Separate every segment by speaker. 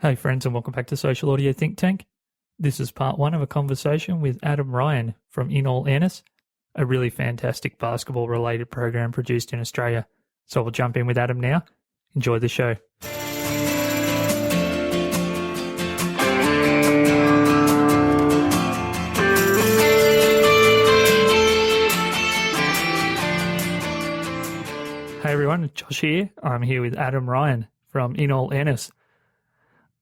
Speaker 1: Hey friends, and welcome back to Social Audio Think Tank. This is part one of a conversation with Adam Ryan from InAllAirness, a really fantastic basketball-related program produced in Australia. So we'll jump in with Adam now. Enjoy the show. Hey everyone, Josh here. I'm here with Adam Ryan from InAllAirness.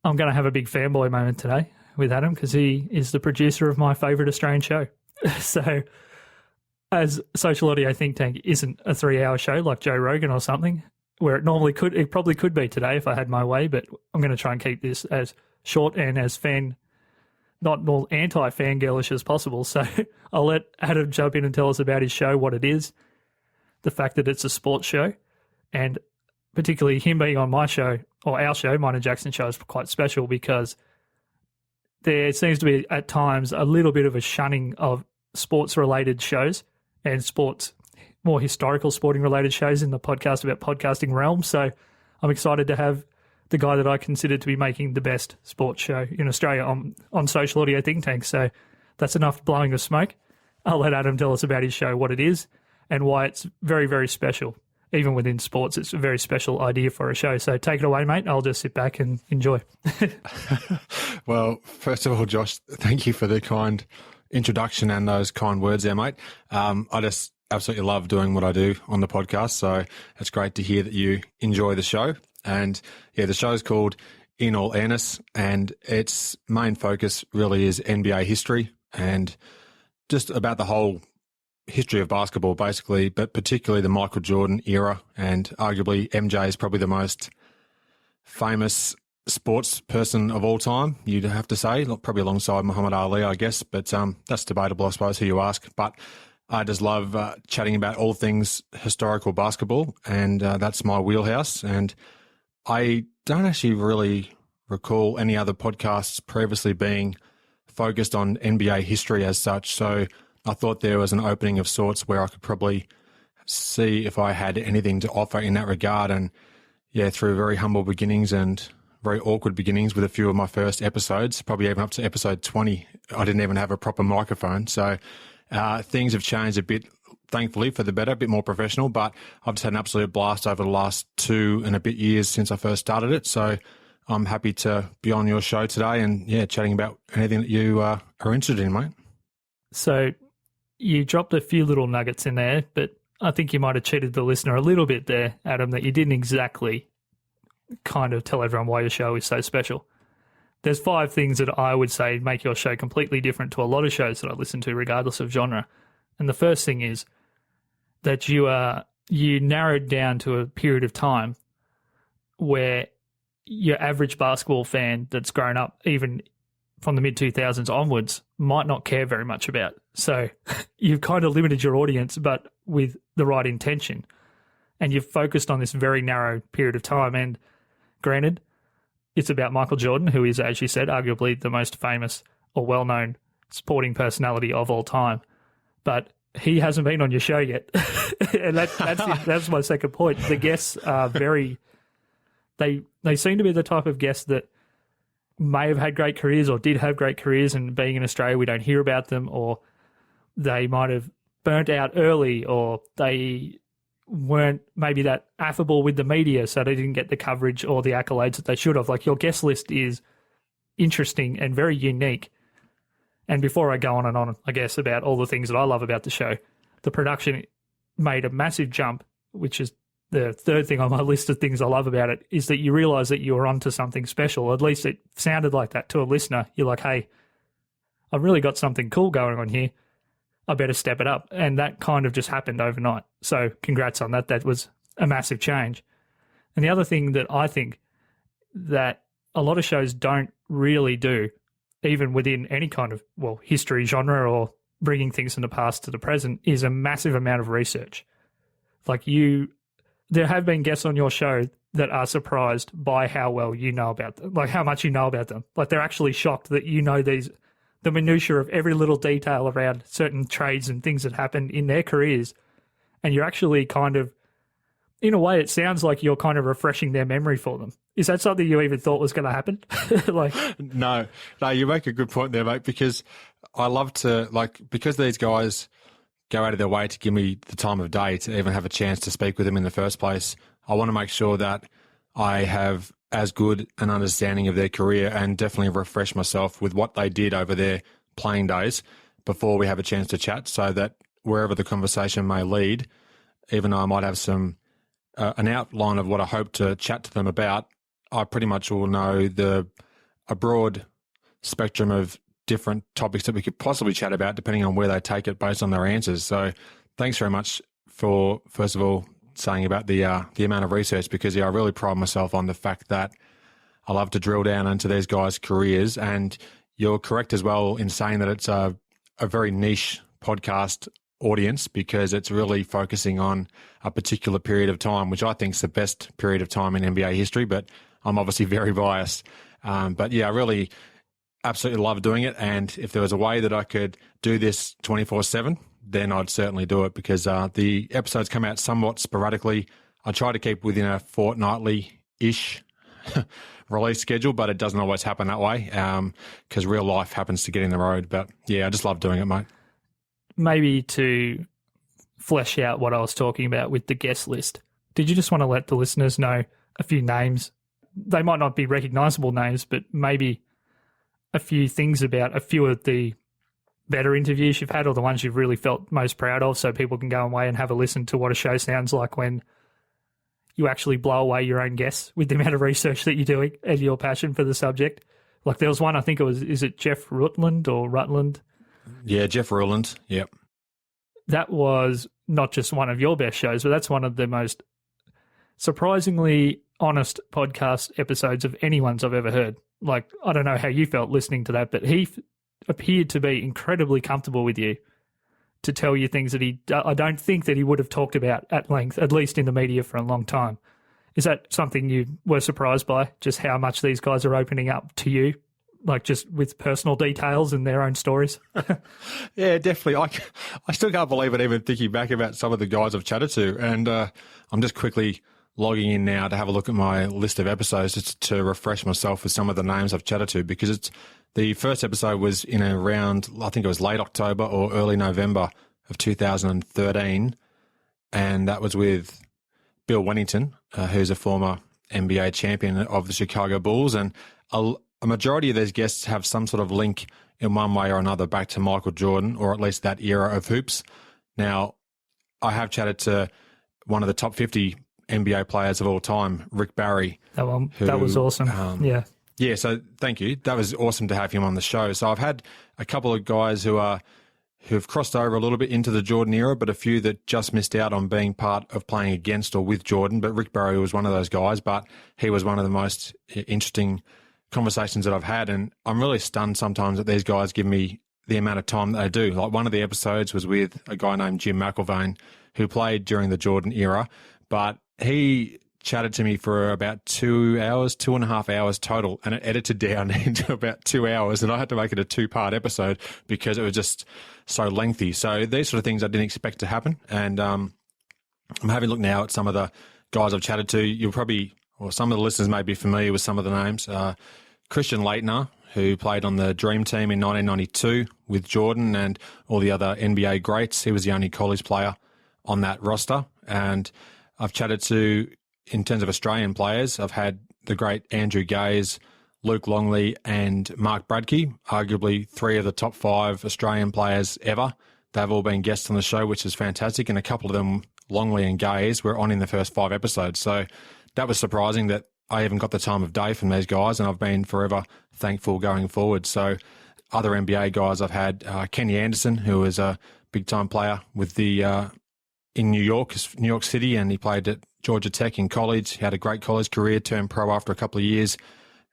Speaker 1: I'm going to have a big fanboy moment today with Adam because he is the producer of my favourite Australian show. So as Social Audio Think Tank isn't a 3-hour show like Joe Rogan or something, where it probably could be today if I had my way, but I'm going to try and keep this as short and as not more anti-fangirlish as possible. So I'll let Adam jump in and tell us about his show, what it is, the fact that it's a sports show, and particularly him being on my show, or our show, Mine and Jackson show, is quite special because there seems to be at times a little bit of a shunning of sports-related shows and more historical sporting-related shows in the podcast about podcasting realm. So I'm excited to have the guy that I consider to be making the best sports show in Australia on Social Audio Think Tank. So that's enough blowing the smoke. I'll let Adam tell us about his show, what it is, and why it's very, very special. Even within sports, it's a very special idea for a show. So take it away, mate. I'll just sit back and enjoy.
Speaker 2: Well, first of all, Josh, thank you for the kind introduction and those kind words there, mate. I just absolutely love doing what I do on the podcast. So it's great to hear that you enjoy the show. And yeah, the show is called InAllAirness, and its main focus really is NBA history and just about the whole history of basketball, basically, but particularly the Michael Jordan era. And arguably MJ is probably the most famous sports person of all time, you'd have to say, probably alongside Muhammad Ali, I guess, but that's debatable, I suppose, who you ask. But I just love chatting about all things historical basketball, and that's my wheelhouse. And I don't actually really recall any other podcasts previously being focused on NBA history as such, so I thought there was an opening of sorts where I could probably see if I had anything to offer in that regard. And yeah, through very humble beginnings and very awkward beginnings with a few of my first episodes, probably even up to episode 20, I didn't even have a proper microphone. So things have changed a bit, thankfully, for the better, a bit more professional, but I've just had an absolute blast over the last 2 and a bit years since I first started it. So I'm happy to be on your show today and yeah, chatting about anything that you are interested in, mate.
Speaker 1: So you dropped a few little nuggets in there, but I think you might have cheated the listener a little bit there, Adam, that you didn't exactly kind of tell everyone why your show is so special. There's 5 things that I would say make your show completely different to a lot of shows that I listen to, regardless of genre. And the first thing is that you narrowed down to a period of time where your average basketball fan that's grown up, even from the mid-2000s onwards, might not care very much about. So you've kind of limited your audience, but with the right intention. And you've focused on this very narrow period of time. And granted, it's about Michael Jordan, who is, as you said, arguably the most famous or well-known sporting personality of all time. But he hasn't been on your show yet. And that's it. That's my second point. The guests are very... They seem to be the type of guests that may have had great careers or did have great careers, and being in Australia, we don't hear about them, or they might have burnt out early, or they weren't maybe that affable with the media, so they didn't get the coverage or the accolades that they should have. Like, your guest list is interesting and very unique. And before I go on and on, I guess, about all the things that I love about the show, the production made a massive jump, which is the third thing on my list of things I love about it, is that you realise that you're onto something special. At least it sounded like that to a listener. You're like, hey, I've really got something cool going on here. I better step it up. And that kind of just happened overnight. So congrats on that. That was a massive change. And the other thing that I think that a lot of shows don't really do, even within any kind of, history genre or bringing things from the past to the present, is a massive amount of research. Like, there have been guests on your show that are surprised by how well you know about them, like how much you know about them. Like, they're actually shocked that you know the minutiae of every little detail around certain trades and things that happened in their careers. And you're actually kind of, in a way, it sounds like you're kind of refreshing their memory for them. Is that something you even thought was going to happen? Like,
Speaker 2: No, you make a good point there, mate, because I love to, because these guys go out of their way to give me the time of day to even have a chance to speak with them in the first place. I want to make sure that I have as good an understanding of their career and definitely refresh myself with what they did over their playing days before we have a chance to chat, so that wherever the conversation may lead, even though I might have an outline of what I hope to chat to them about, I pretty much will know a broad spectrum of different topics that we could possibly chat about depending on where they take it based on their answers. So thanks very much for, first of all, saying about the amount of research, because I really pride myself on the fact that I love to drill down into these guys' careers. And you're correct as well in saying that it's a very niche podcast audience, because it's really focusing on a particular period of time, which I think is the best period of time in NBA history, but I'm obviously very biased. But yeah, I really absolutely love doing it. And if there was a way that I could do this 24/7, then I'd certainly do it, because the episodes come out somewhat sporadically. I try to keep within a fortnightly-ish release schedule, but it doesn't always happen that way, because real life happens to get in the road. But yeah, I just love doing it, mate.
Speaker 1: Maybe to flesh out what I was talking about with the guest list, did you just want to let the listeners know a few names? They might not be recognisable names, but maybe a few things about a few of the better interviews you've had, or the ones you've really felt most proud of, so people can go away and have a listen to what a show sounds like when you actually blow away your own guests with the amount of research that you're doing and your passion for the subject. Like there was one, I think it was, is it Jeff Rutland?
Speaker 2: Yeah, Jeff Rutland, yep.
Speaker 1: That was not just one of your best shows, but that's one of the most surprisingly honest podcast episodes of anyone's I've ever heard. Like, I don't know how you felt listening to that, but he appeared to be incredibly comfortable with you to tell you things that I don't think that he would have talked about at length, at least in the media, for a long time. Is that something you were surprised by, just how much these guys are opening up to you, like just with personal details and their own stories?
Speaker 2: Yeah, definitely. I still can't believe it, even thinking back about some of the guys I've chatted to. And I'm just quickly logging in now to have a look at my list of episodes just to refresh myself with some of the names I've chatted to, because the first episode was in around, I think it was late October or early November of 2013, and that was with Bill Wennington, who's a former NBA champion of the Chicago Bulls, and a majority of these guests have some sort of link in one way or another back to Michael Jordan, or at least that era of hoops. Now, I have chatted to one of the top 50 NBA players of all time, Rick Barry.
Speaker 1: That was awesome. Yeah.
Speaker 2: Yeah, so thank you. That was awesome to have him on the show. So I've had a couple of guys who've crossed over a little bit into the Jordan era, but a few that just missed out on being part of playing against or with Jordan. But Rick Barry was one of those guys, but he was one of the most interesting conversations that I've had. And I'm really stunned sometimes that these guys give me the amount of time that they do. Like one of the episodes was with a guy named Jim McIlvaine, who played during the Jordan era, but he chatted to me for about 2.5 hours total, and it edited down into about 2 hours, and I had to make it a 2-part episode because it was just so lengthy. So these sort of things I didn't expect to happen, and I'm having a look now at some of the guys I've chatted to. You'll probably, or some of the listeners may be familiar with some of the names. Christian Laettner, who played on the Dream Team in 1992 with Jordan and all the other NBA greats. He was the only college player on that roster. And I've chatted to, in terms of Australian players, I've had the great Andrew Gaze, Luke Longley and Mark Bradkey, arguably 3 of the top 5 Australian players ever. They've all been guests on the show, which is fantastic. And a couple of them, Longley and Gaze, were on in the first 5 episodes. So that was surprising that I even got the time of day from these guys, and I've been forever thankful going forward. So other NBA guys I've had, Kenny Anderson, who is a big-time player with the in New York City, and he played at Georgia Tech in college. He had a great college career, turned pro after a couple of years.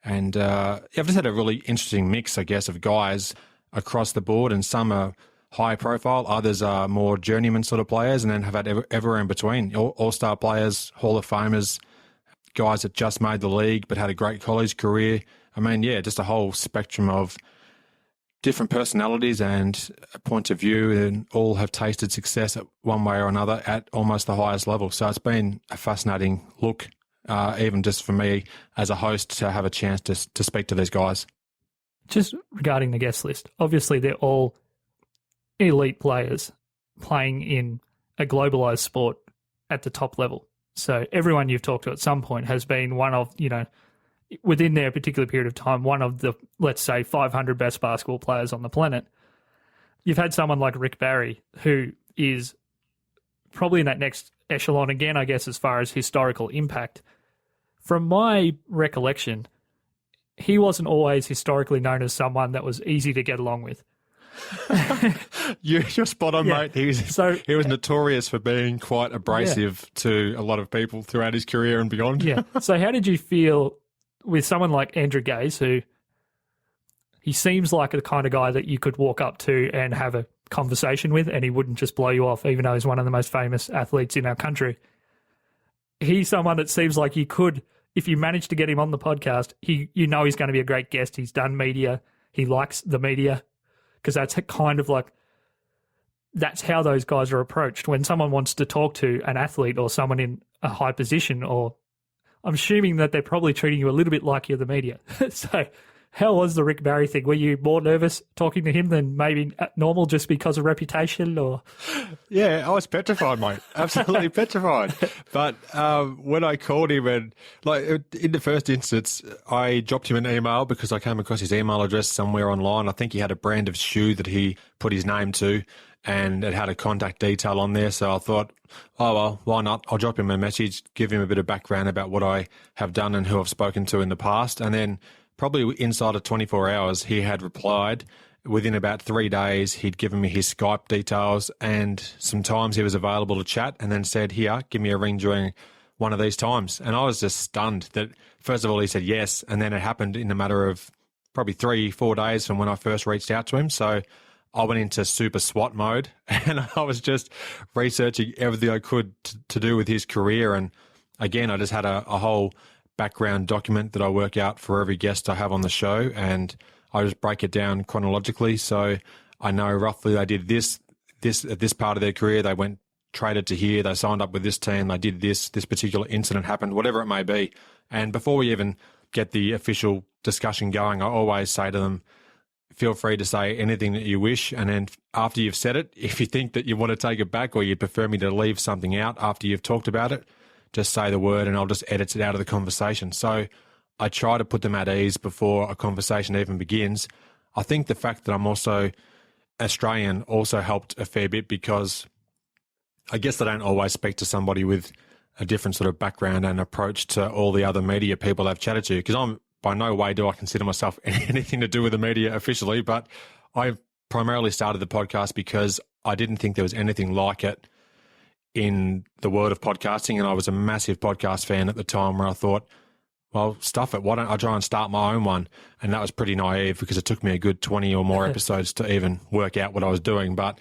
Speaker 2: And I've just had a really interesting mix, I guess, of guys across the board, and some are high profile, others are more journeyman sort of players, and then have had everywhere in between. All-star players, Hall of Famers, guys that just made the league but had a great college career. I mean, yeah, just a whole spectrum of different personalities and points of view, and all have tasted success at one way or another at almost the highest level. So it's been a fascinating look even just for me as a host to have a chance to speak to these guys.
Speaker 1: Just regarding the guest list, obviously they're all elite players playing in a globalized sport at the top level. So everyone you've talked to at some point has been one of, within their particular period of time, one of the, let's say, 500 best basketball players on the planet. You've had someone like Rick Barry, who is probably in that next echelon again, I guess, as far as historical impact. From my recollection, he wasn't always historically known as someone that was easy to get along with.
Speaker 2: You're spot on, mate. He was notorious for being quite abrasive to a lot of people throughout his career and beyond.
Speaker 1: Yeah. So how did you feel with someone like Andrew Gaze, who he seems like the kind of guy that you could walk up to and have a conversation with and he wouldn't just blow you off, even though he's one of the most famous athletes in our country? He's someone that seems like you could, if you manage to get him on the podcast, he's going to be a great guest. He's done media. He likes the media. Because that's kind of like, that's how those guys are approached. When someone wants to talk to an athlete or someone in a high position, or I'm assuming that they're probably treating you a little bit like you're the media. So how was the Rick Barry thing? Were you more nervous talking to him than maybe normal just because of reputation? Or
Speaker 2: Yeah, I was petrified, mate. Absolutely petrified. But when I called him, and like in the first instance, I dropped him an email because I came across his email address somewhere online. I think he had a brand of shoe that he put his name to, and it had a contact detail on there. So I thought, oh, well, why not? I'll drop him a message, give him a bit of background about what I have done and who I've spoken to in the past. And then probably inside of 24 hours, he had replied. Within about 3 days, he'd given me his Skype details and some times he was available to chat, and then said, here, give me a ring during one of these times. And I was just stunned that, first of all, he said yes, and then it happened in a matter of probably 3-4 days from when I first reached out to him. So I went into super SWAT mode, and I was just researching everything I could to do with his career. And again, I just had a whole background document that I work out for every guest I have on the show, and I just break it down chronologically. So I know roughly they did this at this part of their career. They went traded to here. They signed up with this team. They did this particular incident happened, whatever it may be. And before we even get the official discussion going, I always say to them, feel free to say anything that you wish. And then after you've said it, if you think that you want to take it back or you'd prefer me to leave something out after you've talked about it, just say the word and I'll just edit it out of the conversation. So I try to put them at ease before a conversation even begins. I think the fact that I'm also Australian also helped a fair bit, because I guess I don't always speak to somebody with a different sort of background and approach to all the other media people I've chatted to, because I'm by no way do I consider myself anything to do with the media officially, but I primarily started the podcast because I didn't think there was anything like it in the world of podcasting, and I was a massive podcast fan at the time, where I thought, well, stuff it, why don't I try and start my own one? And that was pretty naive, because it took me a good 20 or more episodes to even work out what I was doing, but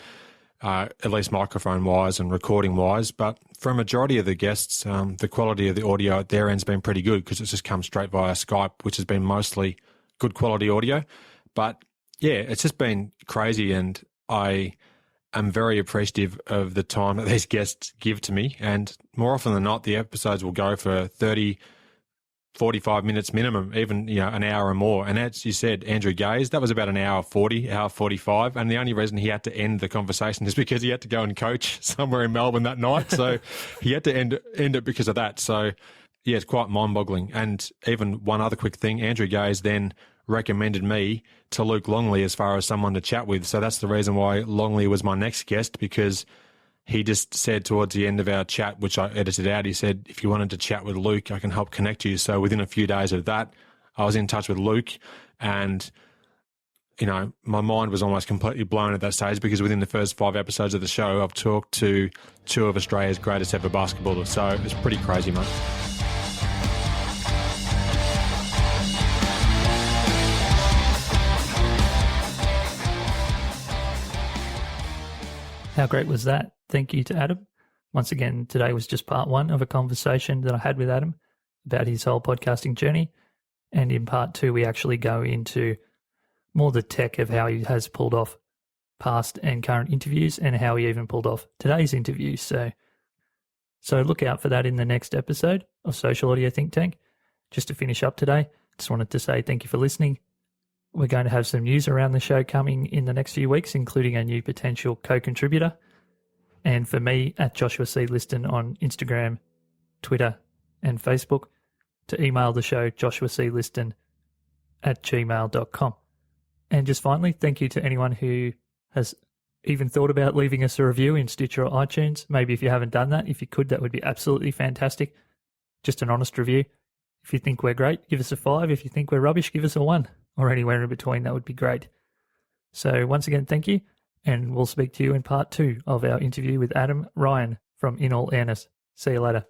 Speaker 2: at least microphone-wise and recording-wise. But for a majority of the guests, the quality of the audio at their end's been pretty good, because it's just come straight via Skype, which has been mostly good quality audio. But yeah, it's just been crazy, and I'm very appreciative of the time that these guests give to me. And more often than not, the episodes will go for 30, 45 minutes minimum, even an hour or more. And as you said, Andrew Gaze, that was about an hour 40, hour 45. And the only reason he had to end the conversation is because he had to go and coach somewhere in Melbourne that night. So he had to end it because of that. So yeah, it's quite mind-boggling. And even one other quick thing, Andrew Gaze then recommended me to Luke Longley as far as someone to chat with. So that's the reason why Longley was my next guest, because he just said towards the end of our chat, which I edited out, he said, if you wanted to chat with Luke, I can help connect you. So within a few days of that, I was in touch with Luke, and my mind was almost completely blown at that stage, because within the first 5 episodes of the show, I've talked to 2 of Australia's greatest ever basketballers. So it's pretty crazy, mate.
Speaker 1: How great was that? Thank you to Adam. Once again, today was just part 1 of a conversation that I had with Adam about his whole podcasting journey. And in part 2, we actually go into more the tech of how he has pulled off past and current interviews, and how he even pulled off today's interview. So So look out for that in the next episode of Social Audio Think Tank. Just to finish up today, just wanted to say thank you for listening. We're going to have some news around the show coming in the next few weeks, including a new potential co-contributor. And for me, at Joshua C. Liston on Instagram, Twitter, and Facebook, to email the show joshuacliston@gmail.com. And just finally, thank you to anyone who has even thought about leaving us a review in Stitcher or iTunes. Maybe if you haven't done that, if you could, that would be absolutely fantastic. Just an honest review. If you think we're great, give us a 5. If you think we're rubbish, give us a 1. Or anywhere in between, that would be great. So once again, thank you. And we'll speak to you in part 2 of our interview with Adam Ryan from InAllAirness. See you later.